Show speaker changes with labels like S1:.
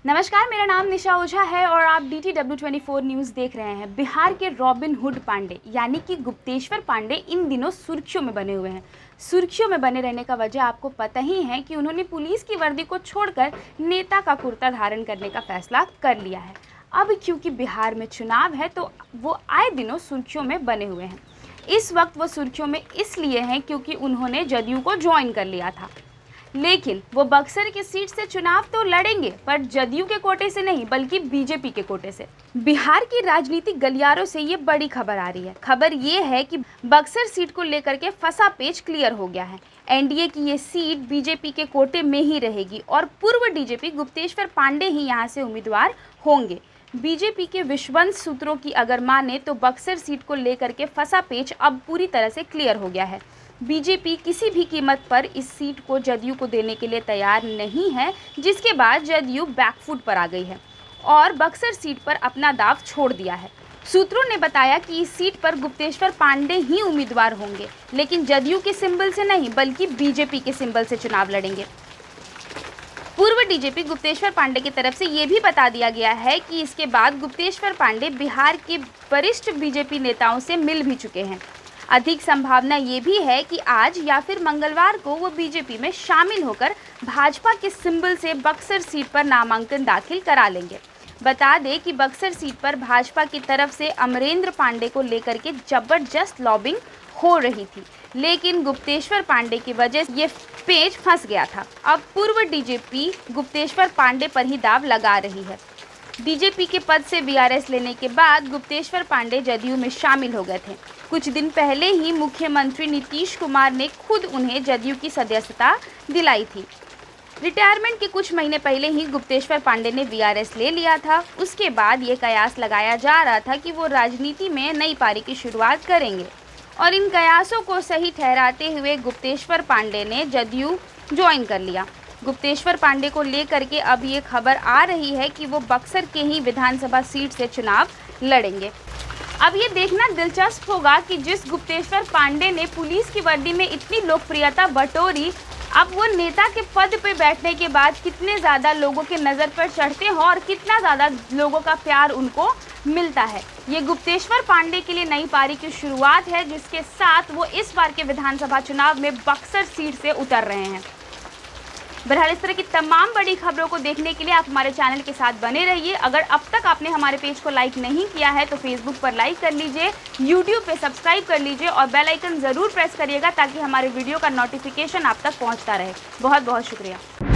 S1: नमस्कार, मेरा नाम निशा ओझा है और आप DTW24 न्यूज़ देख रहे हैं। बिहार के रॉबिन हुड पांडे यानी कि गुप्तेश्वर पांडे इन दिनों सुर्खियों में बने हुए हैं। सुर्खियों में बने रहने का वजह आपको पता ही है कि उन्होंने पुलिस की वर्दी को छोड़कर नेता का कुर्ता धारण करने का फैसला कर लिया है। अब क्योंकि बिहार में चुनाव है तो वो आए दिनों सुर्खियों में बने हुए हैं। इस वक्त वो सुर्खियों में इसलिए हैं क्योंकि उन्होंने जदयू को ज्वाइन कर लिया था, लेकिन वो बक्सर की सीट से चुनाव तो लड़ेंगे, पर जदयू के कोटे से नहीं बल्कि बीजेपी के कोटे से। बिहार की राजनीतिक गलियारों से ये बड़ी खबर आ रही है। खबर ये है कि बक्सर सीट को लेकर के फंसा पेच क्लियर हो गया है। एनडीए की ये सीट बीजेपी के कोटे में ही रहेगी और पूर्व डीजीपी गुप्तेश्वर पांडे ही यहाँ से उम्मीदवार होंगे। बीजेपी के विश्वस्त सूत्रों की अगर माने तो बक्सर सीट को लेकर के फंसा पेच अब पूरी तरह से क्लियर हो गया है। बीजेपी किसी भी कीमत पर इस सीट को जदयू को देने के लिए तैयार नहीं है, जिसके बाद जदयू बैकफुट पर आ गई है और बक्सर सीट पर अपना दाव छोड़ दिया है। सूत्रों ने बताया कि इस सीट पर गुप्तेश्वर पांडे ही उम्मीदवार होंगे, लेकिन जदयू के सिंबल से नहीं बल्कि बीजेपी के सिंबल से चुनाव लड़ेंगे। पूर्व डीजीपी गुप्तेश्वर पांडे की तरफ से ये भी बता दिया गया है कि इसके बाद गुप्तेश्वर पांडे बिहार के वरिष्ठ बीजेपी नेताओं से मिल भी चुके हैं। अधिक संभावना ये भी है कि आज या फिर मंगलवार को वो बीजेपी में शामिल होकर भाजपा के सिंबल से बक्सर सीट पर नामांकन दाखिल करा लेंगे। बता दें कि बक्सर सीट पर भाजपा की तरफ से अमरेंद्र पांडे को लेकर के जबरदस्त लॉबिंग हो रही थी, लेकिन गुप्तेश्वर पांडे की वजह से ये पेच फंस गया था। अब पूर्व डीजीपी गुप्तेश्वर पांडे पर ही दाव लगा रही है। डीजीपी के पद से वीआरएस लेने के बाद गुप्तेश्वर पांडे जदयू में शामिल हो गए थे। कुछ दिन पहले ही मुख्यमंत्री नीतीश कुमार ने खुद उन्हें जदयू की सदस्यता दिलाई थी। रिटायरमेंट के कुछ महीने पहले ही गुप्तेश्वर पांडे ने वीआरएस ले लिया था। उसके बाद ये कयास लगाया जा रहा था कि वो राजनीति में नई पारी की शुरुआत करेंगे और इन कयासों को सही ठहराते हुए गुप्तेश्वर पांडे ने जदयू ज्वाइन कर लिया। गुप्तेश्वर पांडे को लेकर के अब ये खबर आ रही है कि वो बक्सर के ही विधानसभा सीट से चुनाव लड़ेंगे। अब ये देखना दिलचस्प होगा कि जिस गुप्तेश्वर पांडे ने पुलिस की वर्दी में इतनी लोकप्रियता बटोरी, अब वो नेता के पद पे बैठने के बाद कितने ज़्यादा लोगों के नज़र पर चढ़ते हैं और कितना ज़्यादा लोगों का प्यार उनको मिलता है। ये गुप्तेश्वर पांडे के लिए नई पारी की शुरुआत है, जिसके साथ वो इस बार के विधानसभा चुनाव में बक्सर सीट से उतर रहे हैं। बहरहाल इस तरह की तमाम बड़ी खबरों को देखने के लिए आप हमारे चैनल के साथ बने रहिए। अगर अब तक आपने हमारे पेज को लाइक नहीं किया है तो फेसबुक पर लाइक कर लीजिए, यूट्यूब पे सब्सक्राइब कर लीजिए और बेल आइकन ज़रूर प्रेस करिएगा ताकि हमारे वीडियो का नोटिफिकेशन आप तक पहुंचता रहे। बहुत बहुत शुक्रिया।